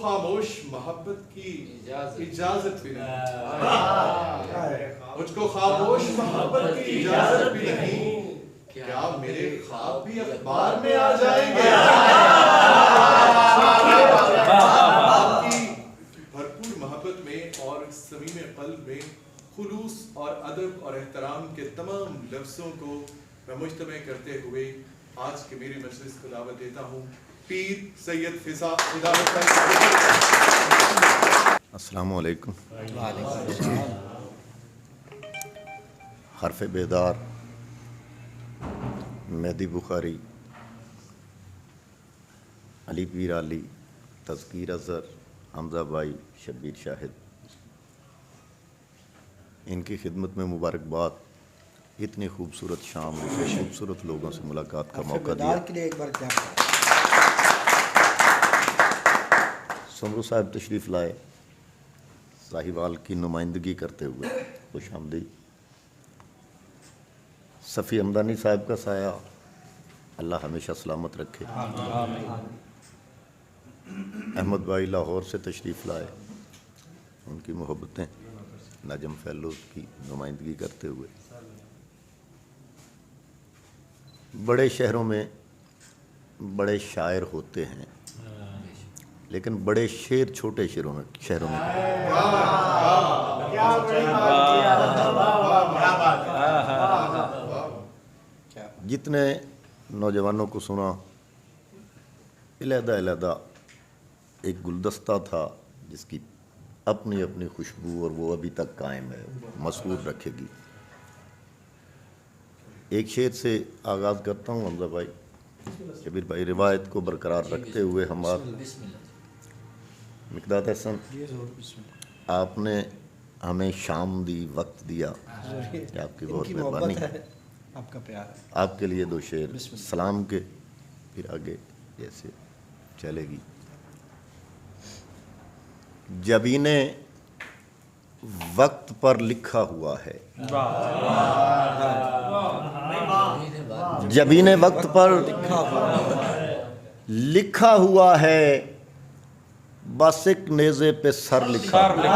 खामोश मोहब्बत की इजाजत भी नहीं, मुझको खामोश मोहब्बत की इजाजत भी नहीं, क्या मेरे ख्वाब भी अखबार में आ जाएंगे। आपकी भरपूर मोहब्बत में और समीम क़ल्ब में खुलूस और अदब और एहतराम के तमाम लफ्ज़ों को मैं मुज्तमअ करते हुए आज के मेरी मजलिस को दावत देता हूँ पीर सैयद फिजा हिदायत। अस्सलामु अलैकुम। हरफ बेदार, मेहदी बुखारी, अली पीर अली, तज़कीर अज़हर, हमज़ा भाई, शब्बीर शाहिद, इनकी खिदमत में मुबारकबाद। इतनी खूबसूरत शाम में खूबसूरत लोगों से मुलाकात का मौका दिया के लिए एक बार क्या समरू साहब तशरीफ़ लाए, साहिवाल की नुमाइंदगी करते हुए खुश आमदीद। सफ़ी हमदानी साहब का साया अल्लाह हमेशा सलामत रखे। अहमद भाई लाहौर से तशरीफ़ लाए, उनकी मोहब्बतें। नजम फैलोज की नुमाइंदगी करते हुए। बड़े शहरों में बड़े शायर होते हैं, लेकिन बड़े शेर छोटे शहरों में जितने नौजवानों को सुना, अलहदा एक गुलदस्ता था जिसकी अपनी अपनी खुशबू और वो अभी तक कायम है, मसरूर रखेगी। एक शेर से आगाज़ करता हूँ हमज़ा भाई, शबीर भाई, रिवायत को बरकरार रखते हुए हमारा मिक़दाद हसन, आपने हमें शाम दी, वक्त दिया, आपकी बहुत मेहरबानी है, आपका प्यार है। आपके लिए दो शेर सलाम के, फिर आगे जैसे चलेगी। जबीने वक्त पर लिखा हुआ है, जबीने वक्त पर लिखा हुआ है, बस एक नेज़े पे सर लिखा है।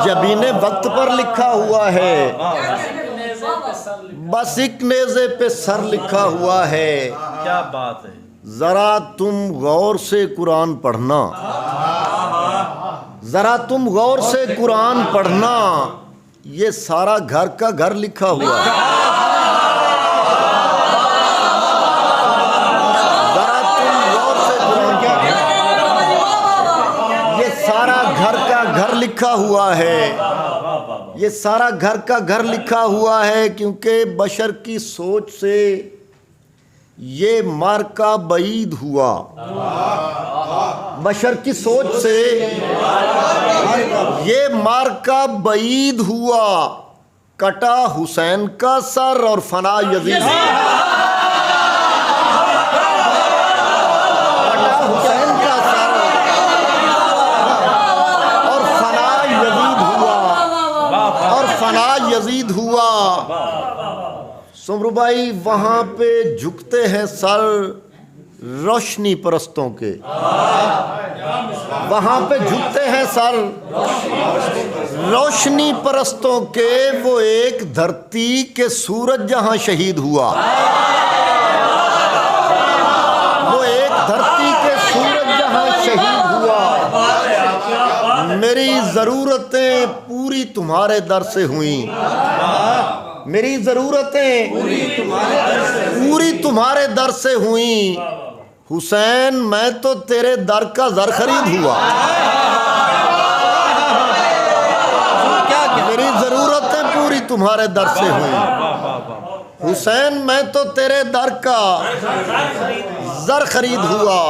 जबीने वक्त पर लिखा हुआ है, बस एक नेज़े पे सर लिखा हुआ है। क्या बात है। ज़रा तुम गौर से कुरान पढ़ना, ज़रा तुम गौर से कुरान पढ़ना, ये सारा घर का घर लिखा हुआ है। ज़रा तुम गौर से कुरान, ये सारा घर का घर लिखा हुआ है, ये सारा घर का घर लिखा हुआ है, क्योंकि बशर की सोच से ये मार्का बईद हुआ। बशर की सोच से ये मार्का बईद हुआ, कटा हुसैन का सर और फना यजीद, कटा हुसैन का सर और फना यजीद हुआ, और फना यजीद हुआ। सुमरू भाई, वहाँ पे झुकते हैं सर रोशनी परस्तों के, वहाँ पे झुकते हैं सर रोशनी परस्तों के। वो एक धरती के सूरज जहाँ शहीद हुआ, वो एक धरती के सूरज जहाँ शहीद हुआ। मेरी ज़रूरतें पूरी तुम्हारे दर से हुई, मेरी ज़रूरतें पूरी तुम्हारे दर से हुई। हुसैन, मैं तो तेरे दर का ज़र खरीद हुआ। मेरी ज़रूरतें पूरी तुम्हारे दर से हुई। हुसैन, मैं तो तेरे दर का ज़र खरीद हुआ।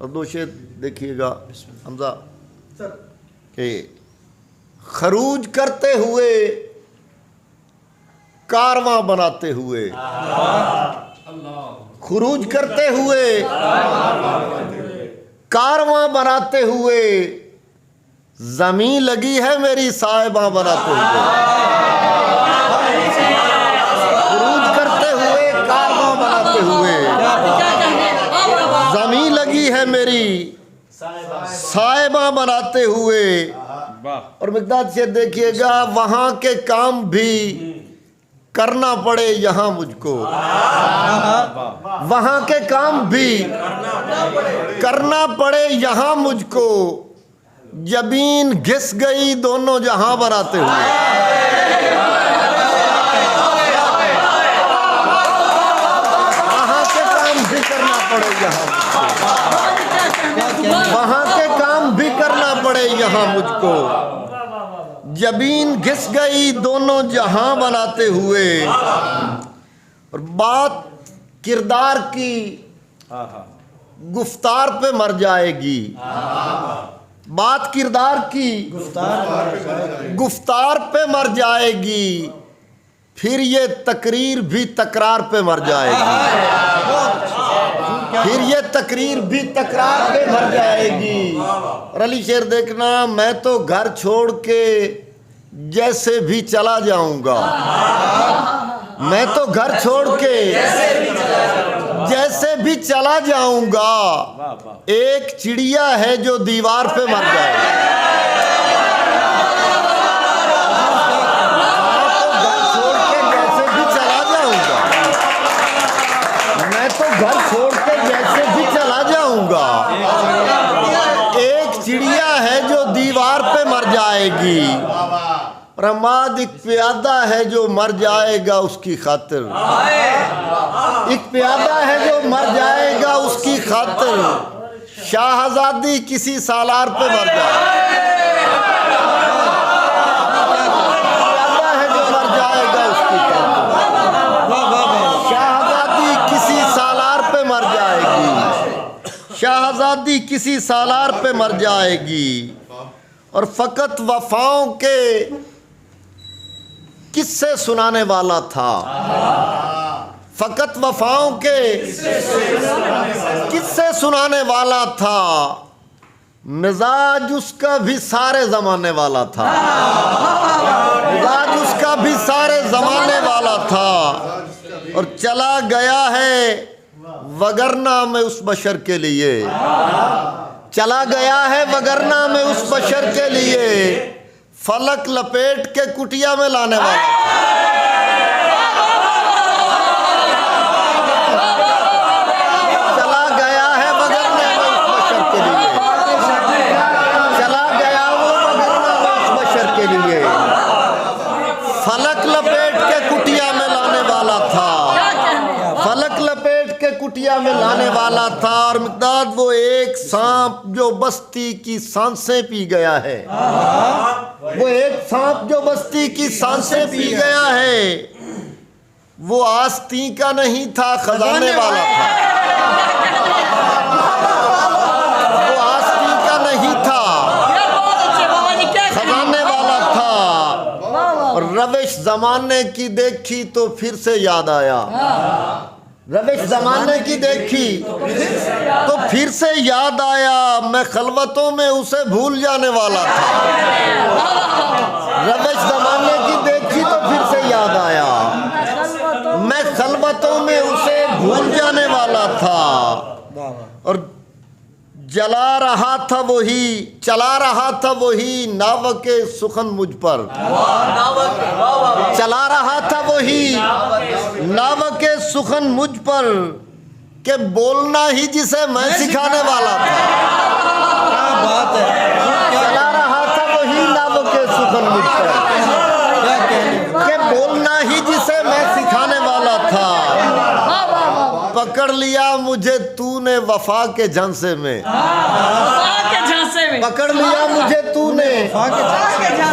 और दो शेर देखिएगा हमज़ा, कि खरूज करते हुए, कारवां बनाते हुए, खुरूज करते हुए, कारवां बनाते हुए, ज़मीन लगी है मेरी साहिबा बनाते हुए। खुरूज करते हुए, कारवां बनाते हुए, साहिबा बनाते हुए। और मिक़दाद से देखिएगा, वहां के काम भी करना पड़े यहाँ मुझको, वहां के काम भी करना पड़े यहाँ मुझको, जमीन घिस गई दोनों जहां बनाते हुए। वहां के काम भी करना पड़े यहाँ, वहां के काम भी करना पड़े यहाँ मुझको, जमीन घिस गई दोनों जहां बनाते हुए। और बात किरदार की गुफ्तार पे मर जाएगी, बात किरदार की गुफ्तार पे मर जाएगी, फिर ये तकरीर भी तकरार पे मर जाएगी, फिर ये तकरीर भी तकरार पे मर जाएगी। और अली शेर देखना, मैं तो घर छोड़ के जैसे भी चला जाऊंगा, मैं तो घर छोड़ के जैसे भी चला जाऊंगा, एक चिड़िया है जो दीवार पे मर जाएगी। मैं तो घर छोड़ के जैसे भी चला जाऊंगा, एक चिड़िया है जो दीवार पे मर जाएगी। प्रमाद एक प्यादा है जो मर जाएगा उसकी खातिर, एक प्यादा है जो मर जाएगा उसकी खातिर, शाहजादी किसी सालार पे मर जाएगी। प्यादा है जो मर जाएगा उसकी खातिर, शाहजादी किसी सालार पे मर जाएगी, शाहजादी किसी सालार पे मर जाएगी। और फकत वफाओं के किस्से सुनाने वाला था, फकत वफाओं के किस्से सुनाने वाला था, मिजाज उसका भी सारे जमाने वाला था, मिजाज उसका भी सारे जमाने वाला था। और चला गया है वगरना में उस बशर के लिए, चला गया है वगरना में उस बशर के लिए, फलक लपेट के कुटिया में लाने वाला था। चला गया है वगरना में उस बशर के लिए, चला गया वो वगरना में उस बशर के लिए, फलक लपेट के कुटिया में लाने वाला था, फलक लपेट के कुटिया में लाने वाला था। और मिक़दाद वो एक सांप जो बस्ती की सांसें पी गया है, वो एक सांप जो बस्ती की सांसें पी गया है, वो आस्तीं का नहीं था खजाने वाला था, वो आस्तीं का नहीं था खजाने वाला था। और रविश जमाने की देखी तो फिर से याद आया, रविश जमाने की देखी तो फिर से याद आया, मैं खलवतों में उसे भूल जाने वाला था। रविश जमाने की देखी तो फिर से याद आया, मैं खलवतों में उसे भूल जाने वाला था। और जला रहा था वही, चला रहा था वही नावके सुखन मुझ पर, चला रहा था वही नावके सुखन मुझ पर, के बोलना ही जिसे मैं सिखाने वाला था। क्या बात है, चला रहा था वही नावके सुखन मुझ पर, के बोलना ही जिसे मैं सिखाने वाला था। पकड़ लिया मुझे तूने वफा के झांसे में, पकड़ लिया मुझे तूने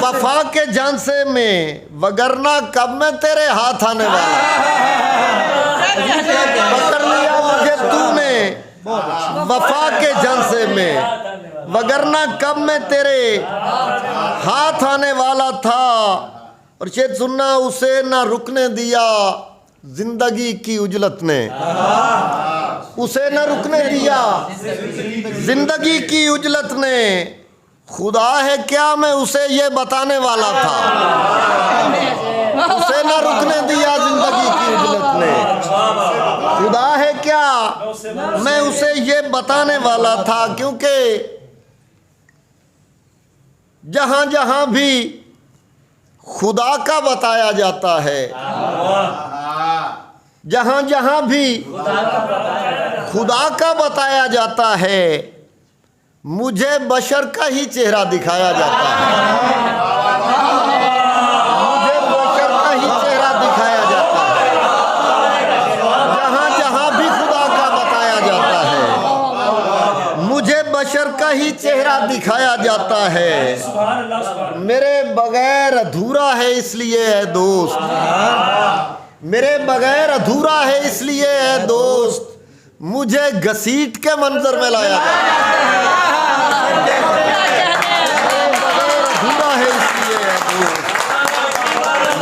वफा के झांसे में, वगरना कब मैं तेरे हाथ आने वाला। पकड़ लिया मुझे तूने वफा के झांसे में, वगरना कब मैं तेरे हाथ आने वाला था। और शेर सुनना, उसे ना रुकने दिया जिंदगी की उजलत ने, उसे न रुकने दिया जिंदगी की उजलत ने, खुदा है क्या मैं उसे ये बताने वाला था। उसे न रुकने दिया जिंदगी की उजलत ने, खुदा है क्या मैं उसे ये बताने वाला था। क्योंकि जहाँ जहाँ भी खुदा का बताया जाता है, जहाँ जहाँ भी खुदा का बताया जाता है, मुझे बशर का ही चेहरा दिखाया जाता है। मुझे बशर का ही चेहरा दिखाया जाता है। जहाँ जहाँ भी खुदा का बताया जाता है, मुझे बशर का ही चेहरा दिखाया जाता है। मेरे बगैर अधूरा है इसलिए है दोस्त, मेरे बगैर अधूरा है इसलिए है दोस्त, मुझे घसीट के मंजर में लाया जाता है। अधूरा है इसलिए है दोस्त,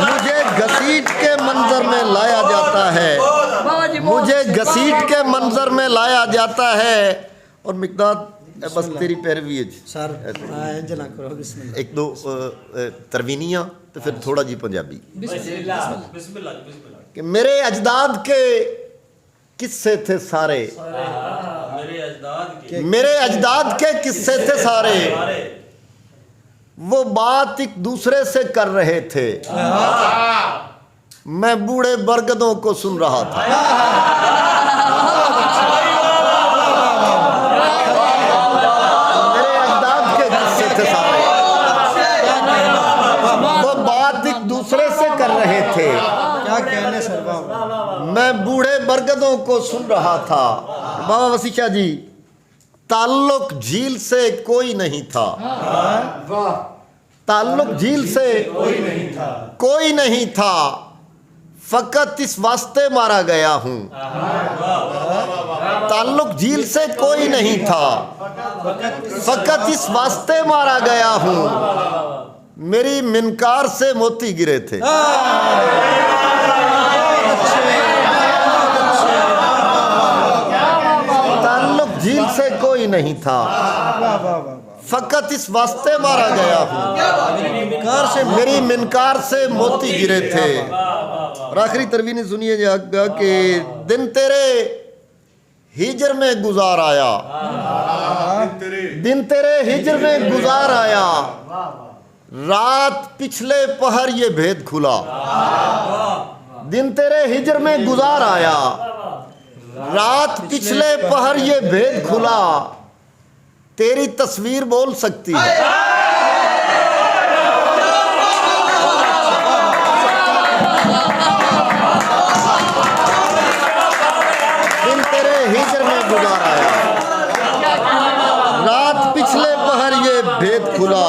मुझे घसीट के मंजर में लाया जाता है, मुझे घसीट के मंजर में लाया जाता है। और मिकदाद बस तेरी पैरवी है सर इंज ना करो, बिस्मिल्लाह। एक दो तरवीनियाँ तो फिर थोड़ा जी पंजाबी। कि मेरे अजदाद के किस्से थे सारे, मेरे अजदाद के किस्से थे सारे, वो बात एक दूसरे से कर रहे थे, मैं बूढ़े बरगदों को सुन रहा था। मेरे अजदाद के किस्से थे सारे, वो बात एक दूसरे से कर रहे थे, क्या कहने सर बाबा। मैं बूढ़े बरगदों को सुन रहा था। बाबा वसी शाह जी, ताल्लुक झील से कोई नहीं था, ताल्लुक झील से कोई नहीं था, फकत इस वास्ते मारा गया हूँ। ताल्लुक झील से कोई नहीं था, फकत इस वास्ते मारा गया हूँ, मेरी मिनकार से मोती गिरे थे। ताल्लुक झील से कोई नहीं था, फकत इस वास्ते मारा गया हूँ, मेरी मिनकार से मोती गिरे थे। और आखिरी तरवीनी सुनिए जागा कि दिन तेरे हिजर में गुजार आया, दिन तेरे हिजर में गुजार आया, रात पिछले पहर ये भेद खुला। दिन तेरे हिजर में गुजार आया, रात पिछले पहर ये भेद खुला, तेरी तस्वीर बोल सकती है। दिन तेरे हिजर में गुजार आया, रात पिछले पहर ये भेद खुला,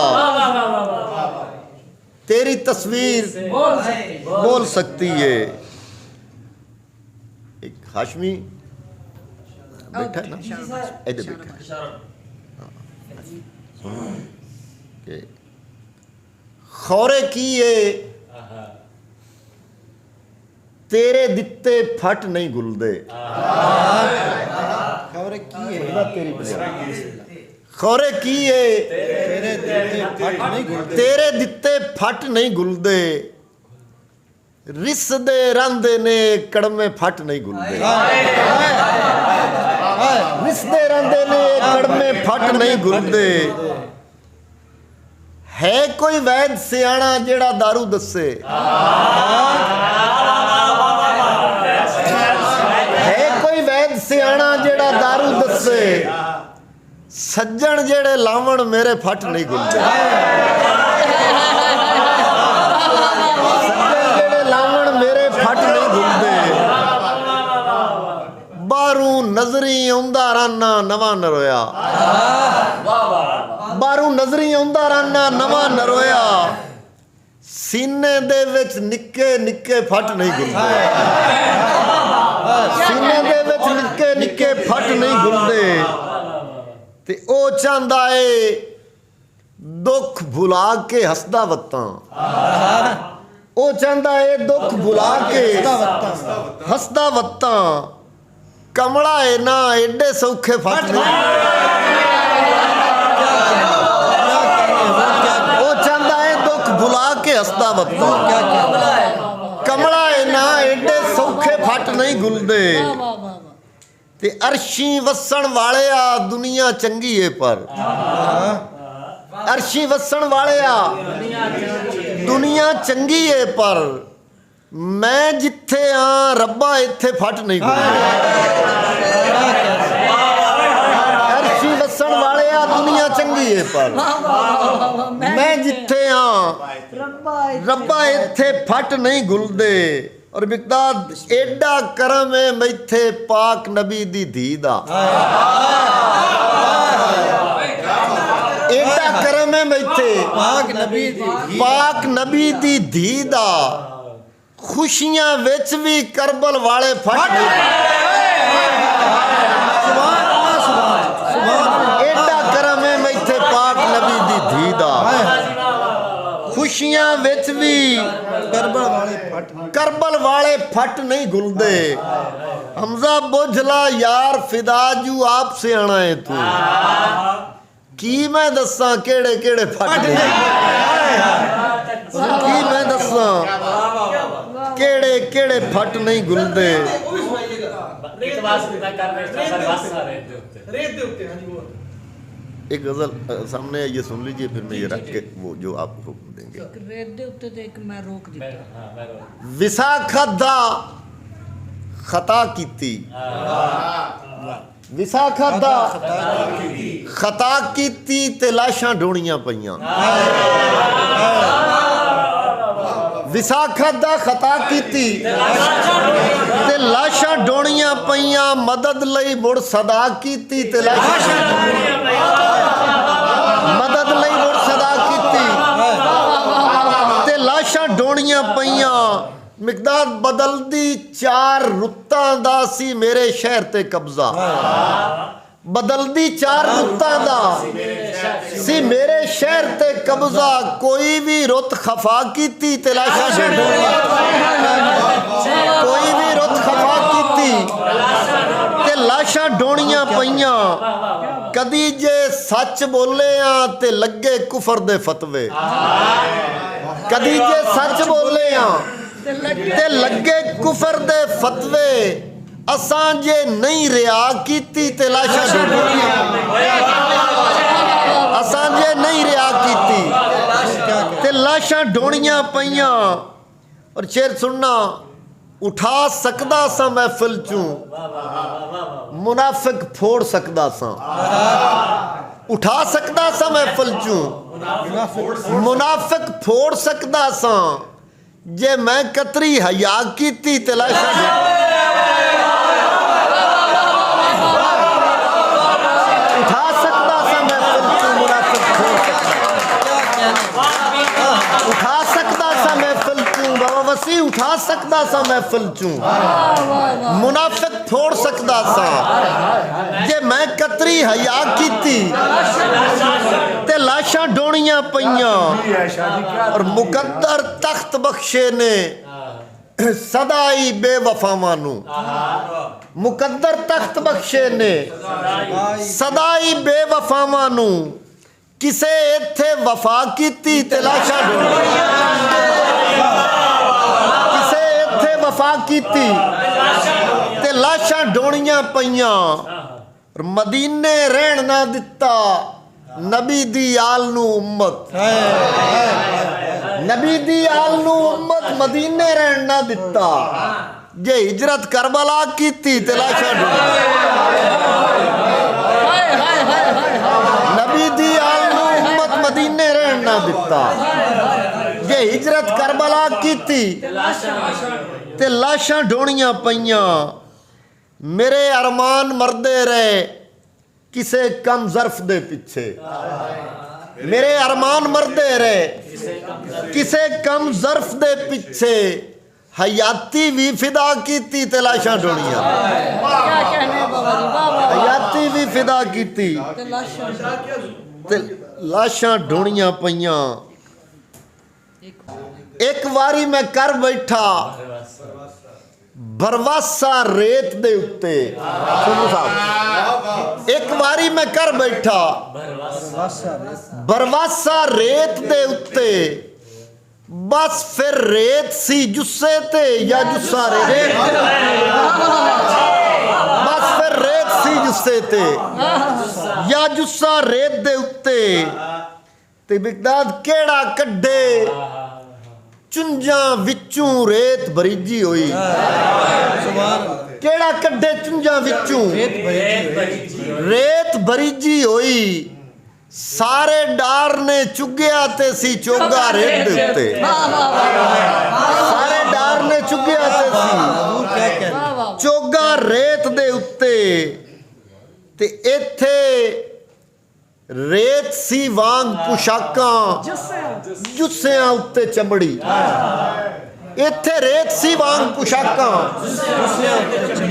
तेरी तस्वीर बोल सकती है। एक हाशमी बैठा है ना, इधर बैठा है। खौरे किए तेरे दित्ते फट नहीं गुलदे, खबर की है खौरे किए तेरे दित्ते फट नहीं गुलदे, तेरे दित्ते फट नहीं गुलदे, रिस दे रंदे ने कड़मे फट नहीं गुलदे, रिस दे रंदे ने कड़मे फट नहीं गुलदे। है कोई वैद सियाणा जेड़ा दारू दसे, है कोई वैद सियाणा जेड़ा दारू दसे, सज्जन जेड़े लावण मेरे फट नहीं गुलदे, सज्जन जेड़े लावण मेरे फट नहीं गुलदे। बारू नजरी आउंदा राना नवा नरोया, बारू नजरी आउंदा राना नवा नरोया, सीने दे विच निक्के निक्के फट नहीं गुलदे, सीने दे विच निक्के निक्के फट नहीं गुलदे। ते ओ चांदा है दुख भुला के हसदा वत्तां, ओ चांदा है दुख भुला के हसदा वत्तां, कमला है ना एडे सौखे फट नहीं, ओ चांदा है दुख भुला के हसदा वत्तां, कमला है ना एडे सौखे फट नहीं गुलदे। ते अरशी वसन वाले आ दुनिया चंगी है पर, ਅਰਸ਼ੀ ਵਸਣ ਵਾਲਿਆ ਦੁਨੀਆ ਚੰਗੀ ਏ ਪਰ ਮੈਂ ਜਿੱਥੇ ਆ ਰੱਬਾ ਇੱਥੇ ਫਟ ਨਹੀਂ ਅਰਸ਼ੀ ਵਸਣ ਵਾਲਿਆ ਦੁਨੀਆ ਚੰਗੀ ਏ ਪਰ ਮੈਂ ਜਿੱਥੇ ਆ ਰੱਬਾ ਇੱਥੇ ਫਟ ਨਹੀਂ ਗੁਲਦੇ। ਔਰ ਮਿਕਦਾਦ ਐਡਾ ਕਰਮ ਹੈ ਮੈਥੇ ਪਾਕ ਨਬੀ ਦੀ ਧੀ ਦਾ ਐਡਾ ਕਰਮ ਹੈ ਮੈਥੇ ਪਾਕ ਨਬੀ ਦੀ ਧੀ ਦਾ ਖੁਸ਼ੀਆਂ ਵਿੱਚ ਵੀ ਕਰਬਲ ਵਾਲੇ ਫਟ ਐਡਾ ਕਰਮ ਹੈ ਮੈਥੇ ਪਾਕ ਨਬੀ ਦੀ ਧੀ ਦਾ ਖੁਸ਼ੀਆਂ ਵਿੱਚ ਵੀ ਕਰਬਲ ਵਾਲੇ ਫਟ ਨਹੀਂ ਗੁਲਦੇ। ਹਮਜ਼ਾ ਬੁਝਲਾ ਯਾਰ ਫਿਦਾ ਜੂ ਆਪ ਸੇ ਆਣਾ ਹੈ ਤੂੰ ਕੀ ਮੈਂ ਦੱਸਾਂ ਕਿਹੜੇ ਕਿਹੜੇ ਫਟ ਕੀ ਮੈਂ ਦੱਸਾਂ ਕਿਹੜੇ ਕਿਹੜੇ ਫਟ ਨਹੀਂ ਗੁਲਦੇ। एक गजल सामने ये सुन लीजिए फिर मैं ये रख के वो जो आप हुक्म देंगे। विसाखा दा खता कीती विसाखा दा खता कीती ते लाशां ढोणियां पईयां विसाखा दा खता कीती ते लाशां ढोणियां पईयां मदद लई मुड़ सदा कीती ते लाशां मदद लई मुड़ सदा कीती ते लाशां ढोणियां पईयां। मिकदाद बदलदी चार रुत्तां दा सी मेरे शहर ते कब्जा बदलदी चार रुत्तां दा सी मेरे शहर ते कब्जा कोई भी रुत खफा कीती ते लाशां कोई भी रुत खफा कीती ते लाशां ढोणियां पईयां। कदी जे सच बोले आ ते लगे कुफर दे फतवे कदी जे सच बोले आ ते लगे कुफर दे फतवे असां जे नहीं रिया कीती ते लाशां असां जे नहीं रिया कीती ते लाशां ढोणियां पईयां। और शेर सुनना उठा सकदा सा महफिल चूं मुनाफिक फोड़ सकदा सा उठा सकदा सा महफिल चूं मुनाफिक फोड़ सकदा सा जे मैं कतरी हया कीती ते लाशां उठा सकदा सा महफिल चूं मुनाफिक फोड़ उठा सकदा सा महफिल चूं बाबा वसी उठा सकदा सा महफिल चूं मुनाफिक फोड़ सकदा सा जे मैं कतरी हया कीती ते लाशां ढोणियां पईयां। और मुकद्दर तख्त बख्शे ने सदाई बेवफावां नूं मुकद्दर तख्त बख्शे ने सदाई बेवफावां नूं किसे इत्थे वफा कीती ते लाशां किसे इत्थे वफा कीती ते लाशां ढोणियां पईयां। और मदीने रहन ना दिता नबी दी आल नूं उम्मत नबी दी आल नूं उम्मत मदीने रहन ना दिता जे हिजरत करबला कीती ते लाशां नबी दी आल नूं उम्मत मदीने रहन ना दिता जे हिजरत करबला कीती ते लाशां ढोणियां पईयां। मेरे अरमान मरदे रहे किसे कम ज़र्फ दे पिछे मेरे अरमान मरदे रहे किसे कम ज़र्फ दे पिछे हयाती भी फिदा कीती ते लाशां ढोणियां हयाती भी फिदा कीती ते लाशां ढोणियां पईयां। एक वारी मैं कर बैठा भरवासा रेत दे उत्ते सुनो साहब एक वारी मैं कर बैठा भरवासा रेत दे उत्ते बस फिर रेत सी जुस्से ते या जुस्सा रेत बस फिर रेत सी जुस्से ते या जुस्सा रेत दे उत्ते ਤੇ ਮਿਕਦਾਦ ਕਿਹੜਾ ਕੱਢੇ ਚੁੰਝਾਂ ਵਿੱਚੋਂ ਰੇਤ ਬਰੀਜੀ ਹੋਈ। ਕਿਹੜਾ ਕੱਢੇ ਚੁੰਝਾਂ ਵਿੱਚੋਂ ਰੇਤ ਬਰੀਜੀ ਹੋਈ। ਸਾਰੇ ਡਾਰ ਨੇ ਚੁੱਗਿਆ ਤੇ ਸੀ ਚੋਗਾ ਰੇਤ ਦੇ ਉੱਤੇ। ਸਾਰੇ ਡਾਰ ਨੇ ਚੁੱਗਿਆ ਤੇ ਸੀ ਚੋਗਾ ਰੇਤ ਦੇ ਉੱਤੇ। ਤੇ ਇੱਥੇ ਰੇਤ ਸੀ ਵਾਂਗ ਪੁਸ਼ਾਕਾਂ ਜੁੱਸਿਆਂ ਉੱਤੇ ਚਮੜੀ। ਇੱਥੇ ਰੇਤ ਸੀ ਵਾਂਗ ਪੁਸ਼ਾਕਾਂ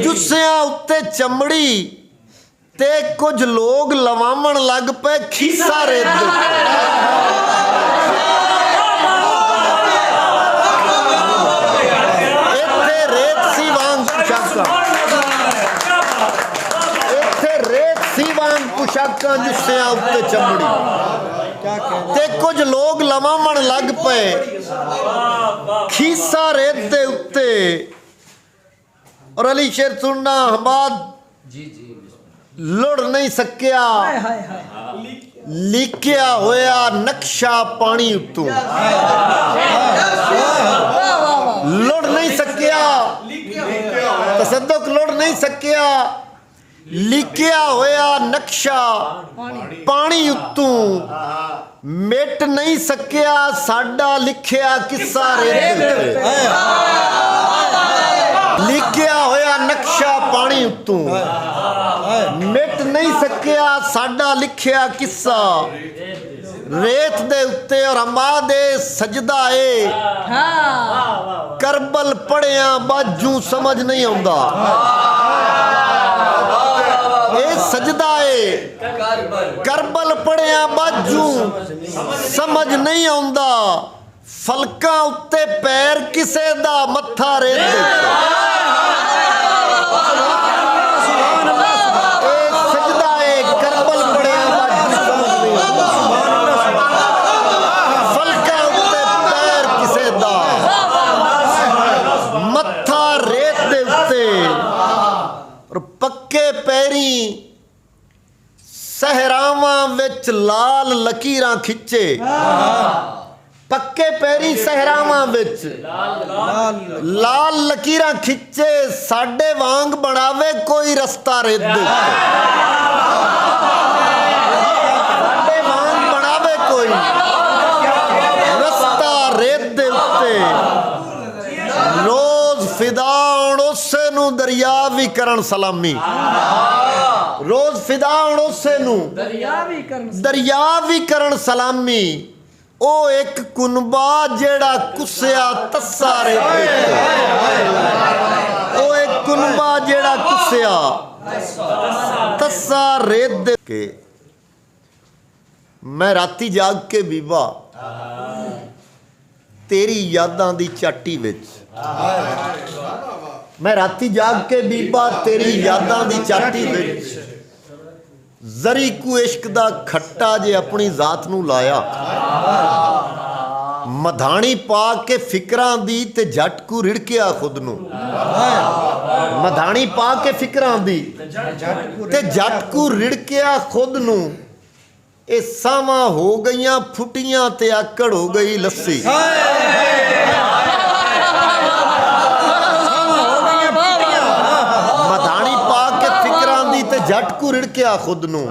ਜੁੱਸਿਆਂ ਉੱਤੇ ਚਮੜੀ। ਤੇ ਕੁਝ ਲੋਕ ਲਵਾਮਣ ਲੱਗ ਪਏ ਖੀਸਾ ਰੇਤ ਦੇ ਉੱਤੇ। ਇੱਥੇ ਰੇਤ ਸੀ ਵਾਂਗ ਪੁਸ਼ਾਕਾਂ ਇੱਥੇ ਰੇਤ ਸੀ ਵਾਂਗ ਪੁਸ਼ਾਕਾਂ ਜੁੱਸਿਆਂ ਉੱਤੇ ਚਮੜੀ। ਤੇ ਕੁਝ ਲੋਕ ਲਵਾਮਣ ਲੱਗ ਪਏ ਖੀਸਾ ਰੇਤ ਦੇ ਉੱਤੇ। ਔਰ ਅਲੀ ਸ਼ੇਰ ਸੁਣਨਾ ਹਮਾਦ ਲੁੜ ਨਹੀਂ ਸਕਿਆ ਲਿਖਿਆ ਹੋਇਆ ਨਕਸ਼ਾ ਪਾਣੀ ਉੱਤੋਂ। ਲੁੜ ਨਹੀਂ ਸਕਿਆ ਤਸੱਦੁਕ ਲੁੜ ਨਹੀਂ ਸਕਿਆ ਲਿਖਿਆ ਹੋਇਆ ਨਕਸ਼ਾ ਪਾਣੀ ਉੱਤੋਂ। ਮਿਟ ਨਹੀਂ ਸਕਿਆ ਸਾਡਾ ਲਿਖਿਆ ਕਿੱਸਾ ਰੇਤ ਉੱਤੇ। ਲਿਖਿਆ ਹੋਇਆ ਨਕਸ਼ਾ ਪਾਣੀ ਉੱਤੋਂ ਮਿਟ ਨਹੀਂ ਸਕਿਆ ਸਾਡਾ ਲਿਖਿਆ ਕਿੱਸਾ ਰੇਤ ਦੇ ਉੱਤੇ। ਔਰ ਅੰਬਾ ਦੇ ਸਜਦਾ ਏ ਕਰਬਲ ਪੜਿਆ ਬਾਜੂ ਸਮਝ ਨਹੀਂ ਆਉਂਦਾ। ਇਹ ਸਜਦਾ ਏ ਕਰਬਲ ਪੜਿਆ ਬਾਜੂ ਸਮਝ ਨਹੀਂ ਆਉਂਦਾ। ਫਲਕਾਂ ਉੱਤੇ ਪੈਰ ਕਿਸੇ ਦਾ ਮੱਥਾ ਰੇਤ ਦੇ ਉੱਤੇ। ਪੱਕੇ ਪੈਰੀ ਸਹਿਰਾਵਾਂ ਵਿੱਚ ਲਾਲ ਲਕੀਰਾਂ ਖਿੱਚੇ। ਪੱਕੇ ਪੈਰੀ ਸਹਿਰਾਵਾਂ ਵਿੱਚ ਲਾਲ ਲਕੀਰਾਂ ਖਿੱਚੇ। ਸਾਡੇ ਵਾਂਗ ਬਣਾਵੇ ਕੋਈ ਰਸਤਾ ਰੇਤ ਦੇ ਉੱਤੇ। ਸਾਡੇ ਵਾਂਗ ਬਣਾਵੇ ਕੋਈ ਰਸਤਾ ਰੇਤ ਦੇ ਉੱਤੇ। ਰੋਜ਼ ਫਿਦਾ ਹੋਣ ਉਸੇ ਨੂੰ ਦਰਿਆ ਵੀ ਕਰਨ ਸਲਾਮੀ। ਰੋਜ਼ ਫਿਦਾ ਹੋਣ ਉਸੇ ਨੂੰ ਦਰਿਆ ਵੀ ਕਰਨ ਸਲਾਮੀ। ਉਹ ਇੱਕ ਕੁਨਬਾ ਜਿਹੜਾ ਕੁੱਸਿਆ ਤੱਸਾ ਰੇਤ ਦੇ ਉੱਤੇ। ਉਹ ਇੱਕ ਕੁਨਬਾ ਜਿਹੜਾ ਕੁੱਸਿਆ ਤੱਸਾ ਰੇਤ ਦੇ ਕੇ। ਮੈਂ ਰਾਤੀ ਜਾਗ ਕੇ ਬੀਬਾ ਤੇਰੀ ਯਾਦਾਂ ਦੀ ਚਾਟੀ ਵਿੱਚ। ਮੈਂ ਰਾਤੀ ਜਾਗ ਕੇ ਬੀਬਾ ਤੇਰੀ ਯਾਦਾਂ ਦੀ ਚਾਟੀ ਵਿੱਚ ਜ਼ਰੀ ਕੋ ਇਸ਼ਕ ਦਾ ਖੱਟਾ ਜੇ ਆਪਣੀ ਜ਼ਾਤ ਨੂੰ ਲਾਇਆ। ਮਧਾਣੀ ਪਾ ਕੇ ਫਿਕਰਾਂ ਦੀ ਤੇ ਜੱਟ ਕੋ ਰਿੜਕਿਆ ਖੁਦ ਨੂੰ। ਮਧਾਣੀ ਪਾ ਕੇ ਫਿਕਰਾਂ ਦੀ ਤੇ ਜੱਟ ਕੋ ਰਿੜਕਿਆ ਖੁਦ ਨੂੰ। ਇਹ ਸਾਵਾਂ ਹੋ ਗਈਆਂ ਫੁੱਟੀਆਂ ਤੇ ਆਕੜ ਹੋ ਗਈ ਲੱਸੀ। ਮਧਾਣੀ ਪਾ ਕੇ ਫਿਕਰਾਂ ਦੀ ਤੇ ਜੱਟ ਕੋ ਰਿੜਕਿਆ ਖੁਦ ਨੂੰ।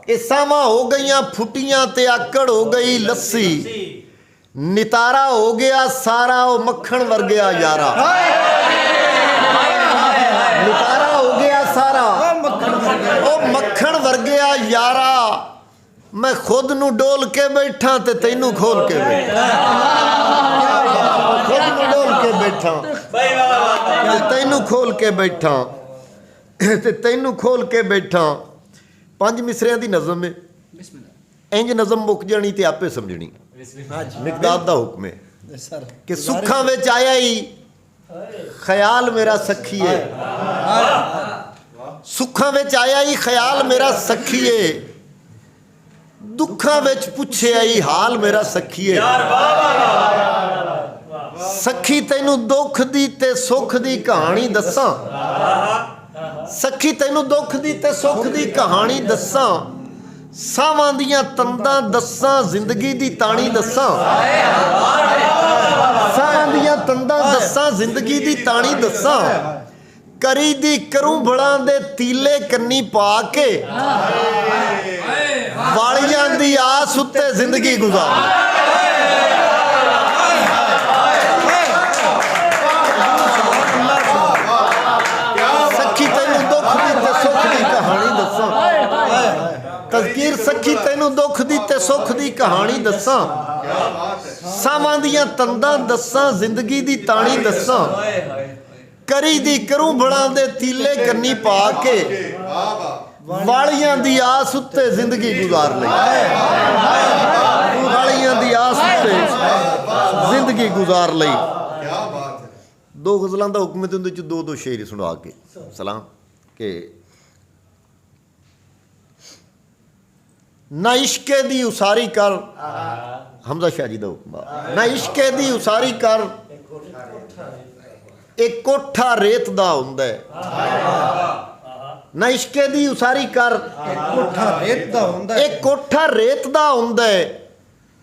ਇਹ ਸਾਵਾਂ ਹੋ ਗਈਆਂ ਫੁੱਟੀਆਂ ਤੇ ਆਕੜ ਹੋ ਗਈ ਲੱਸੀ। ਨਿਤਾਰਾ ਹੋ ਗਿਆ ਸਾਰਾ ਉਹ ਮੱਖਣ ਵਰਗਿਆ ਯਾਰਾ। ਨਿਤਾਰਾ ਹੋ ਗਿਆ ਸਾਰਾ ਉਹ ਮੱਖਣ ਵਰਗਿਆ ਯਾਰਾ। ਮੈਂ ਖੁਦ ਨੂੰ ਡੋਲ ਕੇ ਬੈਠਾ ਤੇ ਤੈਨੂੰ ਖੋਲ ਕੇ ਬੈਠਾ। ਖੁਦ ਨੂੰ ਡੋਲ ਕੇ ਬੈਠਾ ਤੇ ਤੈਨੂੰ ਖੋਲ ਕੇ ਬੈਠਾ ਤੇ ਤੈਨੂੰ ਖੋਲ ਕੇ ਬੈਠਾ। 5 ਮਿਸਰਿਆਂ ਦੀ ਨਜ਼ਮ ਹੈ। ਇੰਜ ਨਜ਼ਮ ਮੁੱਕ ਜਾਣੀ ਤੇ ਆਪੇ ਸਮਝਣੀ। ਮਿਕਦਾਦ ਦਾ ਹੁਕਮ ਹੈ ਕਿ ਸੁੱਖਾਂ ਵਿੱਚ ਆਇਆ ਹੀ ਖਿਆਲ ਮੇਰਾ ਸਖੀਏ। ਸੁੱਖਾਂ ਵਿੱਚ ਆਇਆ ਹੀ ਖਿਆਲ ਮੇਰਾ ਸਖੀਏ। ਦੁੱਖਾਂ ਵਿੱਚ ਪੁੱਛਿਆ ਹੀ ਹਾਲ ਮੇਰਾ ਸਖੀਏ। ਸਖੀ ਤੈਨੂੰ ਦੁੱਖ ਦੀ ਤੇ ਸੁੱਖ ਦੀ ਕਹਾਣੀ ਦੱਸਾਂ। ਸਖੀ ਤੈਨੂੰ ਦੁੱਖ ਦੀ ਤੇ ਸੁੱਖ ਦੀ ਕਹਾਣੀ ਦੱਸਾਂ। ਸਾਵਾਂ ਦੀਆਂ ਤੰਦਾਂ ਦੱਸਾਂ ਜ਼ਿੰਦਗੀ ਦੀ ਤਾਣੀ ਦੱਸਾਂ ਸਾਵਾਂ ਦੀਆਂ ਤੰਦਾਂ ਦੱਸਾਂ ਜ਼ਿੰਦਗੀ ਦੀ ਤਾਣੀ ਦੱਸਾਂ ਕਰੀ ਦੀ ਕਰੂੰ ਬੜਾਂ ਦੇ ਤੀਲੇ ਕੰਨੀ ਪਾ ਕੇ ਵਾਲੀਆਂ ਦੀ ਆਸ ਉੱਤੇ ਜ਼ਿੰਦਗੀ ਗੁਜ਼ਾਰ ਸੱਖੀ ਤੈਨੂੰ ਦੁੱਖ ਦੀ ਤੇ ਸੁੱਖ ਦੀ ਕਹਾਣੀ ਦੱਸਾਂ ਤਜ਼ਕੀਰ ਸੱਖੀ ਤੈਨੂੰ ਦੁੱਖ ਦੀ ਤੇ ਸੁੱਖ ਦੀ ਕਹਾਣੀ ਦੱਸਾਂ ਸਾਵਾਂ ਦੀਆਂ ਤੰਦਾਂ ਦੱਸਾਂ ਜ਼ਿੰਦਗੀ ਦੀ ਤਾਣੀ ਦੱਸਾਂ ਕਰੀ ਦੀ ਕਰੂੰ ਬੜਾਂ ਦੇ ਤੀਲੇ ਕੰਨੀ ਪਾ ਕੇ ਵਾਲੀਆਂ ਦੀ ਆਸ ਉੱਤੇ ਜ਼ਿੰਦਗੀ ਗੁਜ਼ਾਰ ਲਈ ਵਾਲੀਆਂ ਦੀ ਆਸ ਉੱਤੇ ਜ਼ਿੰਦਗੀ ਗੁਜ਼ਾਰ ਲਈ ਦੋ ਗਜ਼ਲਾਂ ਦਾ ਹੁਕਮ ਤੇ ਉਹਦੇ ਚ ਦੋ ਸ਼ੇਰ ਸੁਣਾ ਕੇ ਸਲਾਮ ਕਿ ਨਾ ਇਸ਼ਕੇ ਦੀ ਉਸਾਰੀ ਕਰ ਹਮਜ਼ਾ ਸ਼ਾਹ ਜੀ ਦਾ ਹੁਕਮ ਨਾ ਇਸ਼ਕੇ ਦੀ ਉਸਾਰੀ ਕਰ ਇੱਕ ਕੋਠਾ ਰੇਤ ਦਾ ਹੁੰਦਾ ਨਾ ਇਸ਼ਕੇ ਦੀ ਉਸਾਰੀ ਕਰ ਕੋਠਾ ਰੇਤ ਦਾ ਹੁੰਦਾ ਇੱਕ ਕੋਠਾ ਰੇਤ ਦਾ ਹੁੰਦਾ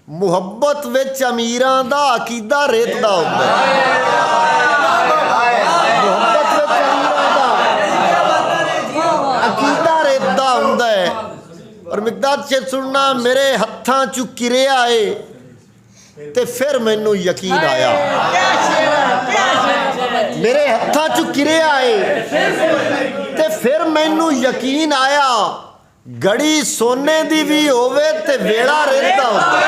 ਮੁਹੱਬਤ ਵਿੱਚ ਅਮੀਰਾਂ ਦਾ ਅਕੀਦਾ ਰੇਤ ਦਾ ਹੁੰਦਾ ਮੁਹੱਬਤ ਵਿੱਚ ਅਮੀਰਾਂ ਦਾ ਅਕੀਦਾ ਰੇਤ ਦਾ ਹੁੰਦਾ ਔਰ ਮਿਕਦਾਦ ਚ ਸੁਣਨਾ ਮੇਰੇ ਹੱਥਾਂ ਚੋਂ ਕਿਰਿਆ ਏ ਤੇ ਫਿਰ ਮੈਨੂੰ ਯਕੀਨ ਆਇਆ ਮੇਰੇ ਹੱਥਾਂ ਚੋਂ ਕਿਰਿਆ ਏ ਤੇ ਫਿਰ ਮੈਨੂੰ ਯਕੀਨ ਆਇਆ ਗੜੀ ਸੋਨੇ ਦੀ ਵੀ ਹੋਵੇ ਤੇ ਵੇਲਾ ਰਹਿੰਦਾ ਹੁੰਦਾ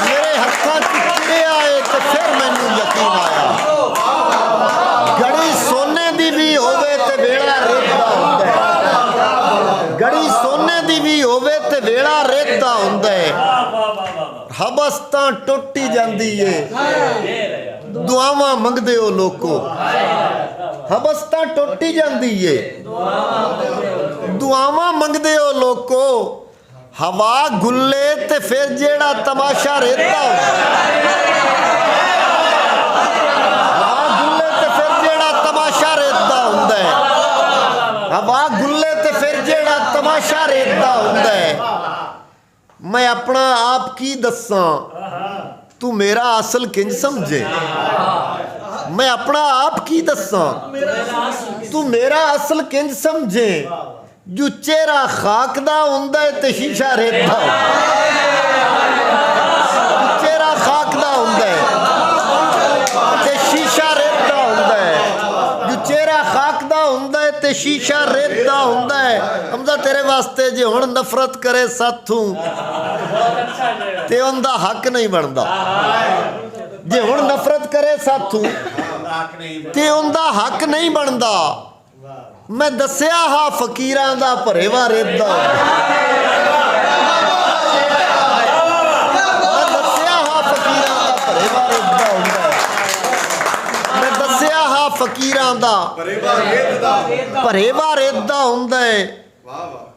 ਮੇਰੇ ਹੱਥਾਂ ਚੋਂ ਕਿਰਿਆ ਏ ਤੇ ਫਿਰ ਮੈਨੂੰ ਯਕੀਨ ਆਇਆ ਗੜੀ ਸੋਨੇ ਦੀ ਵੀ ਹੋਵੇ ਤੇ ਵੇਲਾ ਰਹਿੰਦਾ ਹੁੰਦਾ ਗੜੀ ਸੋਨੇ ਦੀ ਵੀ ਹੋਵੇ ਤੇ ਵੇਲਾ ਰਹਿੰਦਾ ਹੁੰਦਾ ਹਬਸ ਤਾਂ ਟੁੱਟੀ ਜਾਂਦੀ ਏ ਦੁਆਵਾਂ ਮੰਗਦੇ ਹੋ ਲੋਕੋ ਹਬਸ ਤਾਂ ਟੁੱਟੀ ਜਾਂਦੀ ਏ ਦੁਆਵਾਂ ਮੰਗਦੇ ਹੋ ਲੋਕੋ ਹਵਾ ਗੁੱਲੇ ਤੇ ਫਿਰ ਜਿਹੜਾ ਤਮਾਸ਼ਾ ਰਹਿੰਦਾ ਹਵਾ ਗੁੱਲੇ ਤੇ ਫਿਰ ਜਿਹੜਾ ਤਮਾਸ਼ਾ ਰਹਿੰਦਾ ਹੁੰਦਾ ਹਵਾ ਗੁੱਲੇ ਤੇ ਫਿਰ ਜਿਹੜਾ ਤਮਾਸ਼ਾ ਰਹਿੰਦਾ ਹੁੰਦਾ मैं अपना आप की दसा तू मेरा असल किंज समझे मैं अपना आप की दसा तू मेरा असल किंज समझे जो चेहरा खाक दा हुंदा है ते शीशा रेत दा चेहरा खाक दा हुंदा है ते शीशा रेत दा हुंदा है जो चेहरा खाक दा हुंदा है ते शीशा रेत दा हुंदा है हमदा तेरे वास्ते जे हुण नफरत करे साथों ते उनदा हक नहीं बनता जे हुण नफरत करे साथों ते उनदा हक नहीं बनता मैं दसिया हा फकीरां दा भरेवा रेदा मैं दसिया हा फकीरां दा भरेवा रेदा हुंदा मैं दसिया हा फकीरां दा भरेवा रेदा हुंदा है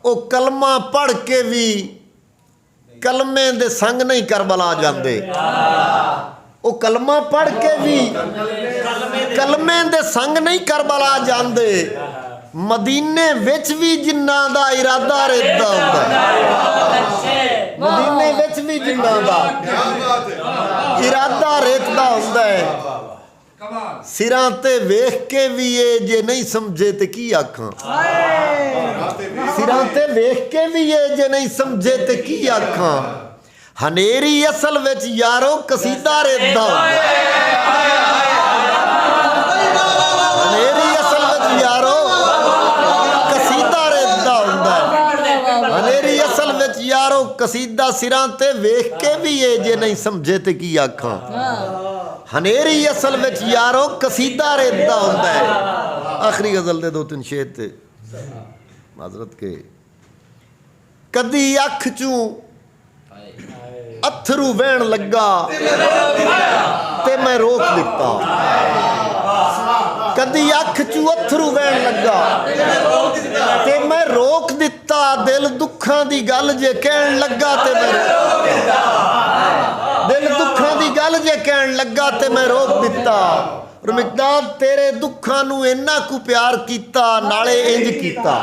ओ कलमा पढ़ के भी कलमे दे संग नहीं करबला जाते वो कलमा पढ़ के भी कलमे दे संग नहीं करबला जाते मदीने विच भी जिन्ना दा इरादा रहता होता मदीने विच भी जिन्ना दा इरादा रहता होता है सिरां ते वेख के भी ये जे नहीं समझे ते की आखां सिरां ते वेख के भी ये जे नहीं समझे ते की आखां हनेरी असल विच यारो कसीदा रहता हनेरी असल विच यारो कसीदा रहता हुंदा हनेरी असल विच यारो कसीदा सिरां ते वेख के भी ये जे नहीं समझे ते की आखां हनेरी असल विच यारो कसीदा रहता हुंदा है आखिरी गजल दे दो तीन शेर ते माजरत के कदी अख चू अथरू वहन लगा ते मैं रोक दिता कदी अख चू अथरू वहन लगा ते मैं रोक दिता दिल दुखां दी गल जे कहन लगा ते मैं दिल दुखां दी गल जे कहन लगा ते मैं रोक दिता ਔਰ ਮਿਕਦਾਦ ਤੇਰੇ ਦੁੱਖਾਂ ਨੂੰ ਇੰਨਾ ਕੁ ਪਿਆਰ ਕੀਤਾ, ਨਾਲੇ ਇੰਜ ਕੀਤਾ।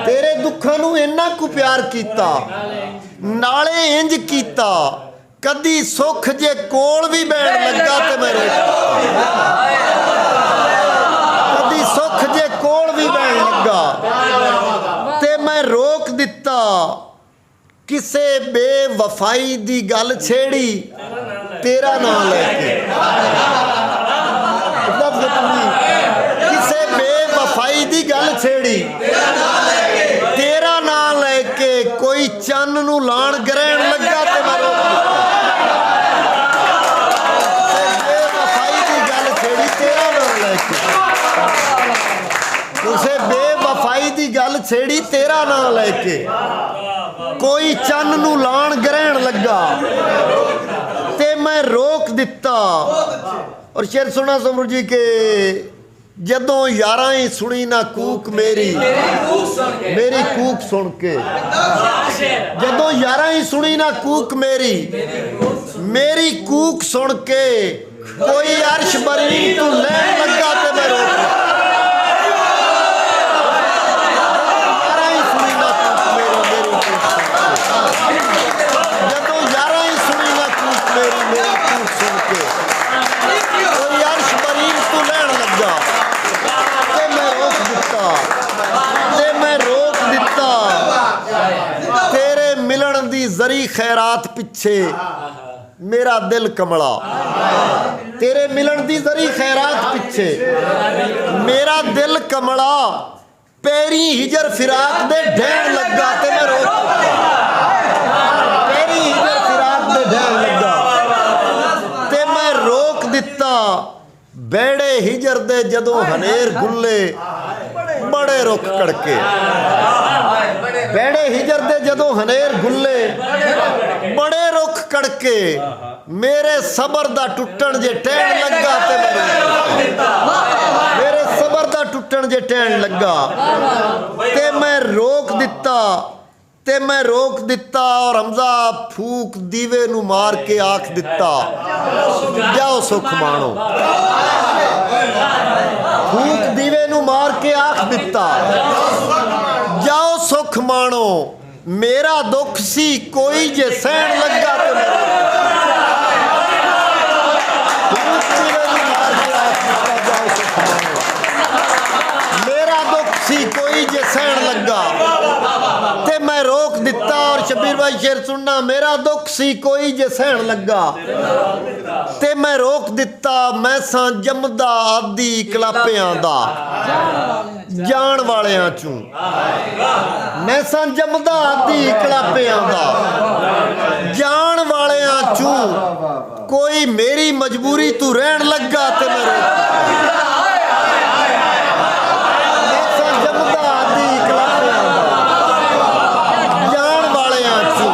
ਤੇਰੇ ਦੁੱਖਾਂ ਨੂੰ ਇੰਨਾ ਕੁ ਪਿਆਰ ਕੀਤਾ, ਨਾਲੇ ਇੰਜ ਕੀਤਾ, ਕਦੀ ਸੁੱਖ ਜੇ ਕੋਲ ਵੀ ਬੈਣ ਲੱਗਾ ਤੇ ਮੈਂ ਕਦੀ ਸੁੱਖ ਜੇ ਕੋਲ ਵੀ ਬੈਣ ਲੱਗਾ ਤੇ ਮੈਂ ਰੋਕ ਦਿੱਤਾ। ਕਿਸੇ ਬੇਵਫਾਈ ਦੀ ਗੱਲ ਛੇੜੀ ਤੇਰਾ ਨਾਂ ਲੈ ਕੇ। ਕਿਸੇ ਬੇਵਫਾਈ ਦੀ ਗੱਲ ਛੇੜੀ ਤੇਰਾ ਨਾਂ ਲੈ ਕੇ, ਕੋਈ ਚੰਨ ਨੂੰ ਲਾਣ ਗ੍ਰਹਿਣ ਲੱਗਾ ਤੇ ਮੈਂ ਰੋਕ ਕਿਸੇ ਬੇਵਫਾਈ ਦੀ ਗੱਲ ਛੇੜੀ ਤੇਰਾ ਨਾਂ ਲੈ ਕੇ, ਕੋਈ ਚੰਨ ਨੂੰ ਲਾਣ ਗ੍ਰਹਿਣ ਲੱਗਾ ਤੇ ਮੈਂ ਰੋਕ ਦਿੱਤਾ। ਔਰ ਸ਼ੇਰ ਸੁਣਾ ਸਮਰ ਜੀ ਕੇ ਜਦੋਂ ਯਾਰਾਂ ਹੀ ਸੁਣੀ ਨਾ ਕੂਕ ਮੇਰੀ ਕੂਕ ਸੁਣ ਕੇ, ਜਦੋਂ ਯਾਰਾਂ ਹੀ ਸੁਣੀ ਨਾ ਕੂਕ ਮੇਰੀ ਕੂਕ ਸੁਣ ਕੇ, ਕੋਈ ਅਰਸ਼ ਬਰੀ ਤੂੰ ਲੈਣ ਲੱਗਾ ਤੇ ਮੈਂ ਰੋਕ ਜ਼ਰੀ ਖੈਰਾਤ ਪਿੱਛੇ ਮੇਰਾ ਦਿਲ ਕਮਲਾ। ਤੇਰੇ ਮਿਲਣ ਦੀ ਜ਼ਰੀ ਖੈਰਾਤ ਪਿੱਛੇ ਮੇਰਾ ਦਿਲ ਕਮਲਾ, ਪੈਰੀ ਹਿਜਰ ਫਿਰਾਕ ਦੇ ਢਹਿਣ ਲੱਗਾ ਤੇ ਮੈਂ ਰੋਕ ਪੈਰੀ ਹਿਜਰ ਫਿਰਾਕ ਦੇ ਢਹਿਣ ਲੱਗਾ ਤੇ ਮੈਂ ਰੋਕ ਦਿੱਤਾ। ਬੈੜੇ ਹਿਜਰ ਦੇ ਜਦੋਂ ਹਨੇਰ ਗੁੱਲੇ ਬੜੇ ਰੁੱਖ ਕੜਕੇ, ਬੈੜੇ ਹਿਜਰ ਦੇ ਜਦੋਂ ਹਨੇਰ ਗੁੱਲੇ ਬੜੇ ਰੁੱਖ ਕੜਕੇ, ਮੇਰੇ ਸਬਰ ਦਾ ਟੁੱਟਣ ਜੇ ਟਹਿਣ ਲੱਗਾ ਤੇ ਮੇਰੇ ਸਬਰ ਦਾ ਟੁੱਟਣ ਜੇ ਟਹਿਣ ਲੱਗਾ ਤੇ ਮੈਂ ਰੋਕ ਦਿੱਤਾ ਤੇ ਮੈਂ ਰੋਕ ਦਿੱਤਾ। ਔਰ ਹਮਜ਼ਾ ਫੂਕ ਦੀਵੇ ਨੂੰ ਮਾਰ ਕੇ ਆਖ ਦਿੱਤਾ ਜਾਓ ਸੁੱਖ ਮਾਣੋ। ਫੂਕ ਦੀਵੇ ਨੂੰ ਮਾਰ ਕੇ ਆਖ ਦਿੱਤਾ ਜਾਓ ਸੁੱਖ ਮਾਣੋ। ਮੇਰਾ ਦੁੱਖ ਸੀ ਕੋਈ ਜੇ ਸਹਿਣ ਲੱਗਾ ਤੇ ਮੇਰਾ ਦੁੱਖ ਸੀ ਕੋਈ ਜੇ ਸਹਿਣ ਲੱਗਾ ਤੇ ਮੈਂ ਰੋਕ ਦਿੱਤਾ। ਔਰ ਸ਼ਬੀਰ ਭਾਈ ਸ਼ੇਰ ਸੁਣਨਾ, ਮੇਰਾ ਦੁੱਖ ਸੀ ਕੋਈ ਜੇ ਸਹਿਣ ਲੱਗਾ ਤੇ ਮੈਂ ਰੋਕ ਦਿੱਤਾ। ਮੈਂ ਸਾਂ ਜੰਮਦਾ ਆਦੀ ਕਲਾਪਿਆਂ ਦਾ ਜਾਣ ਵਾਲਿਆਂ ਚੋਂ, ਮੈਂ ਸਾਂ ਜੰਮਦਾ ਆਦੀ ਕਲਾਪਿਆਂ ਦਾ ਜਾਣ ਵਾਲਿਆਂ ਚੋਂ, ਕੋਈ ਮੇਰੀ ਮਜਬੂਰੀ ਤੂੰ ਰਹਿਣ ਲੱਗਾ ਤੇ ਮੈਂ ਸਾਂ ਜੰਮਦਾ ਆਦੀ ਕਲਾਪਿਆਂ ਦਾ ਜਾਣ ਵਾਲਿਆਂ ਚੋਂ,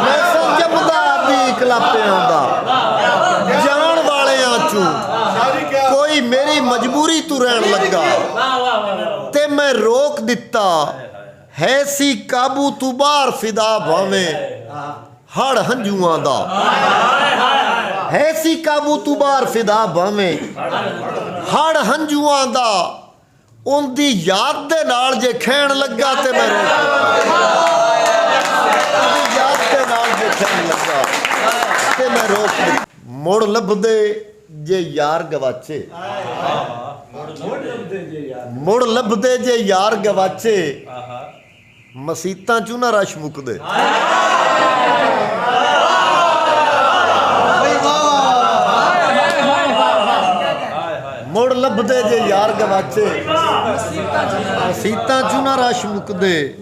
ਮੈਂ ਸਾਂ ਜੰਮਦਾ ਆਦੀ ਕਲਾਪਿਆਂ ਦਾ ਜਾਣ ਵਾਲਿਆਂ ਚੋਂ, ਕੋਈ ਮੇਰੀ ਮਜਬੂਰੀ ਤੂੰ ਰਹਿਣ ਲੱਗਾ ਤੇ ਮੈਂ ਰੋਕ ਦਿੱਤਾ। ਹੈ ਸੀ ਕਾਬੂ ਤੂੰ ਬਾਹਰ ਫਿਦਾ ਭਾਵੇਂ ਹੜ ਹੰਝੂਆਂ ਦਾ, ਹੈ ਸੀ ਕਾਬੂ ਤੂੰ ਬਾਹਰ ਫਿਦਾ ਭਾਵੇਂ ਹੜ ਹੰਝੂਆਂ ਦਾ, ਉਹਦੀ ਯਾਦ ਦੇ ਨਾਲ ਜੇ ਖੈਣ ਲੱਗਾ ਤੇ ਮੈਂ ਰੋਕ ਯਾਦ ਦੇ ਨਾਲ ਜੇ ਖੈਣ ਲੱਗਾ ਤੇ ਮੈਂ ਰੋਕ। ਮੁੜ ਲੱਭਦੇ ਜੇ ਯਾਰ ਗਵਾਚੇ, ਮੁੜ ਲੱਭਦੇ ਜੇ ਯਾਰ ਗਵਾਚੇ, ਮਸੀਤਾਂ ਚੋਂ ਨਾ ਰਸ਼ ਮੁੱਕਦੇ। ਮੁੜ ਲੱਭਦੇ ਜੇ ਯਾਰ ਗਵਾਚੇ, ਮਸੀਤਾਂ ਚੋਂ ਨਾ ਰਸ਼ ਮੁੱਕਦੇ,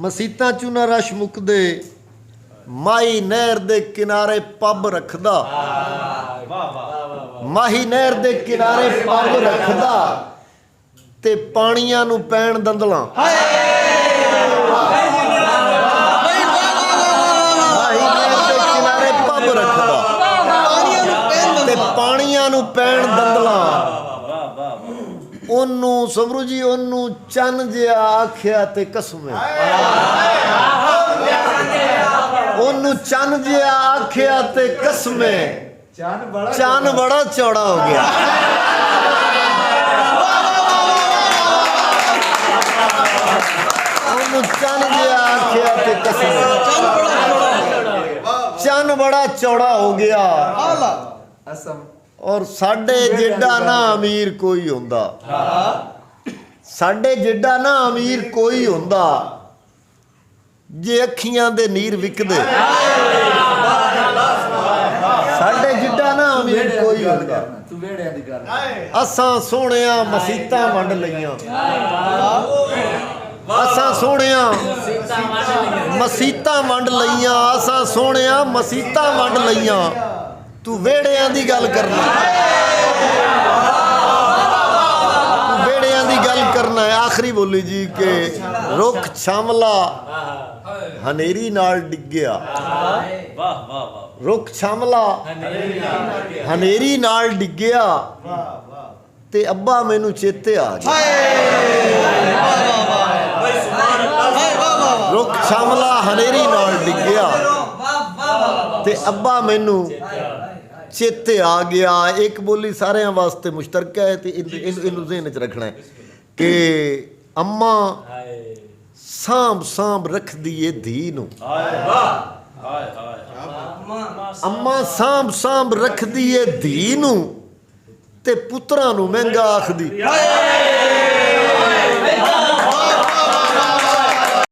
ਮਸੀਤਾਂ ਚੋਂ ਨਾ ਰਸ਼ ਮੁੱਕਦੇ। ਮਾਈ ਨਹਿਰ ਦੇ ਕਿਨਾਰੇ ਪੱਬ ਰੱਖਦਾ, ਮਾਹੀ ਨਹਿਰ ਦੇ ਕਿਨਾਰੇ ਪੱਬ ਰੱਖਦਾ ਤੇ ਪਾਣੀਆਂ ਨੂੰ ਪੈਣ ਦੰਦਲਾਂ। ਮਾਹੀ ਨਹਿਰ ਦੇ ਕਿਨਾਰੇ ਪੱਬ ਰੱਖਦਾ ਤੇ ਪਾਣੀਆਂ ਨੂੰ ਪੈਣ ਦੰਦਲਾਂ। ਉਹਨੂੰ ਸਮਰੂ ਜੀ, ਉਹਨੂੰ ਚੰਨ ਜਿਹਾ ਆਖਿਆ ਤੇ ਕਸਮੇ, ਉਹਨੂੰ ਚੰਨ ਜਿਹਾ ਆਖਿਆ ਤੇ ਕਸਮੇ, ਚੰਨ ਬੜਾ ਚੌੜਾ ਹੋ ਗਿਆ। ਉਹਨੂੰ ਚੰਨ ਜਿਹਾ ਆਖਿਆ ਤੇ ਕਸਮ, ਚੰਨ ਬੜਾ ਚੌੜਾ ਹੋ ਗਿਆ। ਔਰ ਸਾਡੇ ਜਿੱਡਾ ਨਾ ਅਮੀਰ ਕੋਈ ਹੁੰਦਾ, ਸਾਡੇ ਜਿੱਡਾ ਨਾ ਅਮੀਰ ਕੋਈ ਹੁੰਦਾ ਜੇ ਅੱਖੀਆਂ ਦੇ ਨੀਰ ਵਿਕਦੇ। ਸਾਡੇ ਜਿੱਡਾ ਨਾ ਅਮੀਰ ਕੋਈ ਹੁੰਦਾ। ਅਸਾਂ ਸੋਹਣਿਆ ਮਸੀਤਾਂ ਵੰਡ ਲਈਆਂ, ਅਸਾਂ ਸੋਹਣਿਆ ਮਸੀਤਾਂ ਵੰਡ ਲਈਆਂ, ਅਸਾਂ ਸੋਹਣਿਆ ਮਸੀਤਾਂ ਵੰਡ ਲਈਆਂ। ਤੂੰ ਵਿਹੜਿਆਂ ਦੀ ਗੱਲ ਕਰਨਾ, ਤੂੰ ਵਿਹੜਿਆਂ ਦੀ ਗੱਲ ਕਰਨਾ ਹੈ। ਆਖਰੀ ਬੋਲੀ ਜੀ ਕਿ ਰੁੱਖ ਛਾਮਲਾ ਹਨੇਰੀ ਨਾਲ ਡਿੱਗਿਆ। ਰੁੱਖ ਛਾਮਲਾ ਹਨੇਰੀ ਨਾਲ ਡਿੱਗਿਆ ਤੇ ਅੱਬਾ ਮੈਨੂੰ ਚੇਤੇ ਆ ਗਿਆ। ਰੁੱਖ ਛਾਮਲਾ ਹਨੇਰੀ ਨਾਲ ਡਿੱਗਿਆ ਤੇ ਅੱਬਾ ਮੈਨੂੰ ਚੇਤੇ ਆ ਗਿਆ। ਇੱਕ ਬੋਲੀ ਸਾਰਿਆਂ ਵਾਸਤੇ ਮੁਸ਼ਤਰਕ ਹੈ ਤੇ ਇਹਨੂੰ ਜ਼ਿਹਨ 'ਚ ਰੱਖਣਾ ਹੈ ਕਿ ਅੰਮਾ ਸਾਂਭ ਸਾਂਭ ਰੱਖਦੀ ਏ ਧੀ ਨੂੰ। ਅੰਮਾ ਸਾਂਭ ਸਾਂਭ ਰੱਖਦੀ ਏ ਧੀ ਨੂੰ ਤੇ ਪੁੱਤਰਾਂ ਨੂੰ ਮਹਿੰਗਾ ਆਖਦੀ।